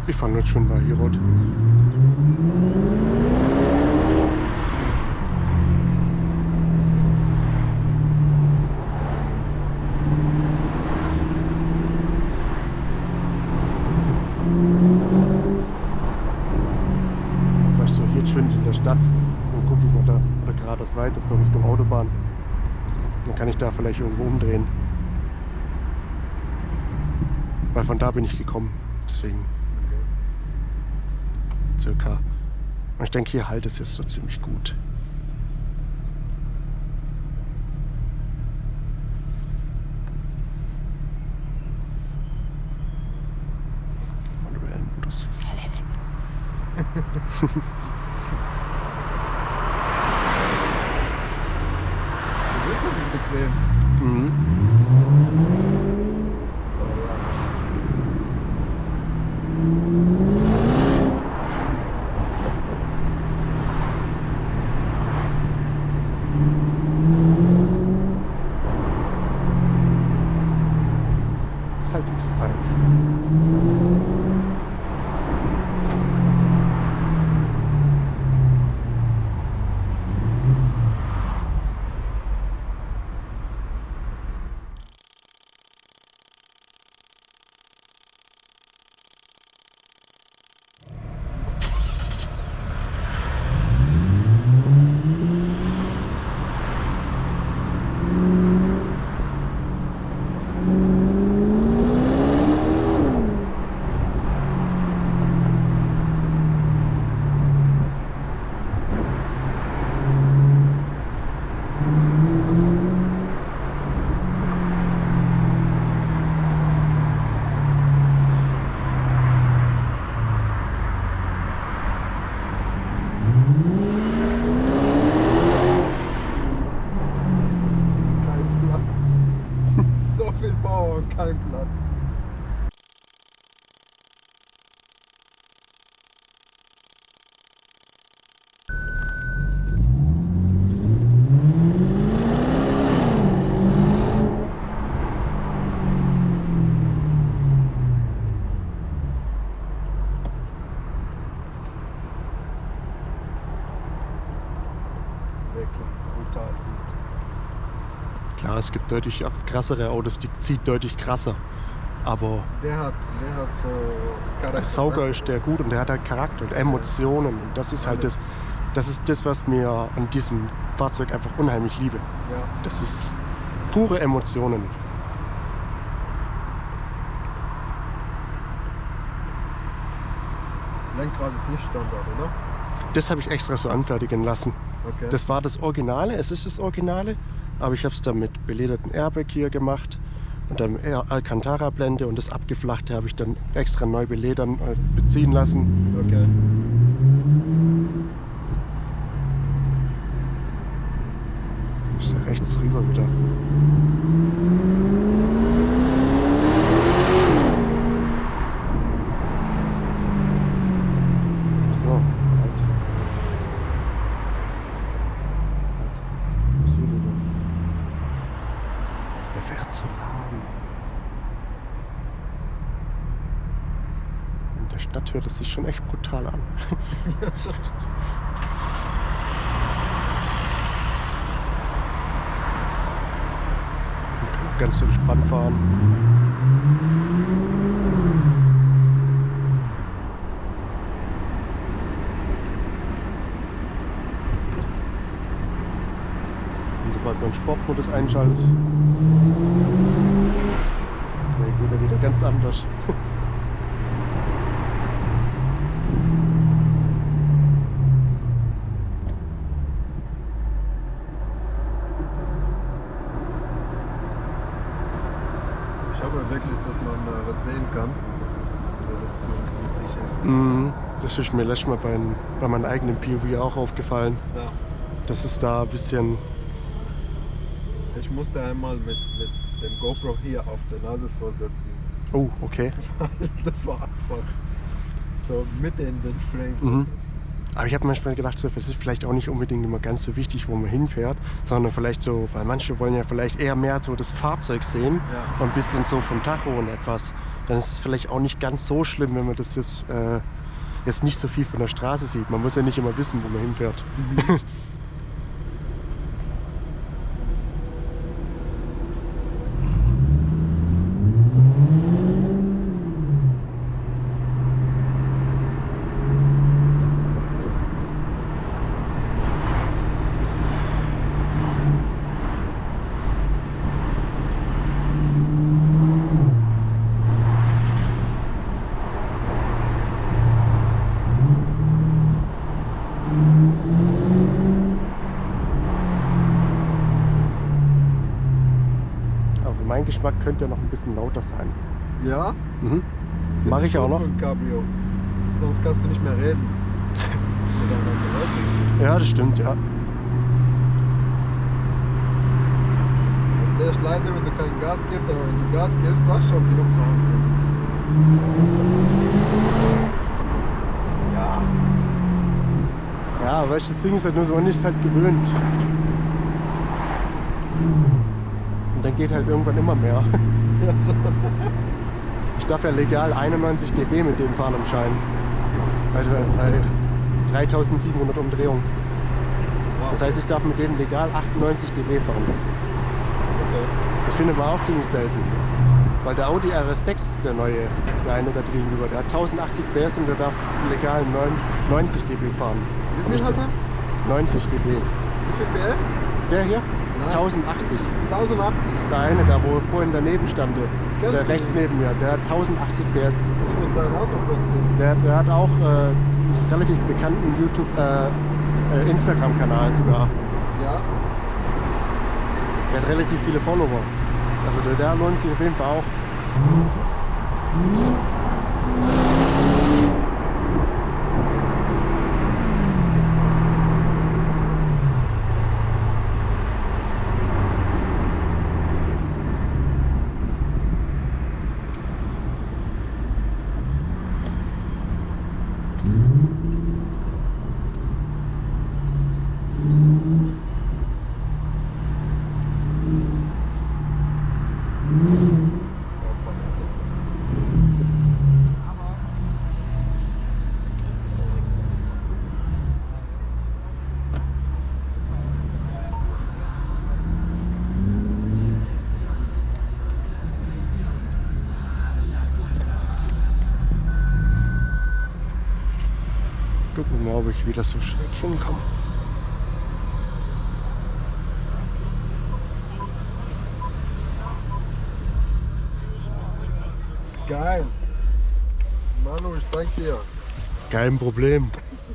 Ich fahre nicht schon bei hier rot. Weißt du, hier geschwind in der Stadt und gucke ich oder geradeaus weiter, so Richtung Autobahn. Dann kann ich da vielleicht irgendwo umdrehen. Weil von da bin ich gekommen. Deswegen. Circa. Und ich denke, hier halt es jetzt so ziemlich gut. Manuellen Modus. Du sitzt so bequem. Mhm. Kein Platz. Der klingt brutal gut. Klar, es gibt deutlich krassere Autos, die zieht deutlich krasser. Aber Der hat so Charakter. als Sauger ist der gut und der hat halt Charakter und Emotionen. Und das ist halt das ist das, was mir an diesem Fahrzeug einfach unheimlich liebe. Ja. Das ist pure Emotionen. Lenkrad ist nicht Standard, oder? Das habe ich extra so anfertigen lassen. Okay. Das war das Originale, es ist das Originale, aber ich habe es dann mit belederten Airbag hier gemacht und dann Alcantara-Blende und das Abgeflachte habe ich dann extra neu beledern, beziehen lassen. Okay. Ist da rechts rüber wieder. So, halt. Was will der denn? Der fährt so lahm. In der Stadt wird, das sich schon echt brutal an. Ja, schon. Man kann auch ganz entspannt fahren. Und sobald man Sportmodus einschaltet, geht er wieder ganz anders. Ich hoffe wirklich, dass man was sehen kann, weil das zu niedrig ist. Das ist mir letztes Mal bei meinem eigenen POV auch aufgefallen. Ja. Das ist da ein bisschen. Ich musste einmal mit dem GoPro hier auf der Nase so setzen. Oh, okay. Das war einfach so mitten in den Frame. Mhm. Aber ich habe manchmal gedacht, so, das ist vielleicht auch nicht unbedingt immer ganz so wichtig, wo man hinfährt, sondern vielleicht so, weil manche wollen ja vielleicht eher mehr so das Fahrzeug sehen Ja. und ein bisschen so vom Tacho und etwas. Dann ist es vielleicht auch nicht ganz so schlimm, wenn man das jetzt nicht so viel von der Straße sieht. Man muss ja nicht immer wissen, wo man hinfährt. Aber für meinen Geschmack könnte er noch ein bisschen lauter sein. Ja? Mhm. Find Mache ich auch gut noch. für ein Cabrio. Sonst kannst du nicht mehr reden. Miteinander, weißt Ja, das stimmt, ja. du? Also der ist leise, wenn du kein Gas gibst, aber wenn du Gas gibst, du hast schon genug Sound, finde ich. Ja. Ja, weißt du, das Ding ist halt nur so, man ist halt gewöhnt. Und dann geht halt irgendwann immer mehr. Ja, schon. Ich darf ja legal 91 dB mit dem fahren am Schein. Also bei 3700 Umdrehungen. Das heißt, ich darf mit dem legal 98 dB fahren. Okay. Das findet man auch ziemlich selten. Weil der Audi RS6, der neue, der eine da gegenüber, der hat 1080 PS und der darf legal 90 dB fahren. Wie viel hat er? 90 dB. Wie viel PS? Der hier? Nein. 1080. 1080. Der eine da, wo vorhin daneben stand, Kennst der du rechts den? neben mir, der hat 1080 PS. Ich muss sein Auto kurz finden. Der hat auch einen relativ bekannten Instagram-Kanal sogar. Ja? Der hat relativ viele Follower. Also der lohnt sich auf jeden Fall auch. Aufpassen. Gucken wir mal, ob ich wieder so schräg hinkomme. Geil. Manu, ich danke dir. Kein Problem.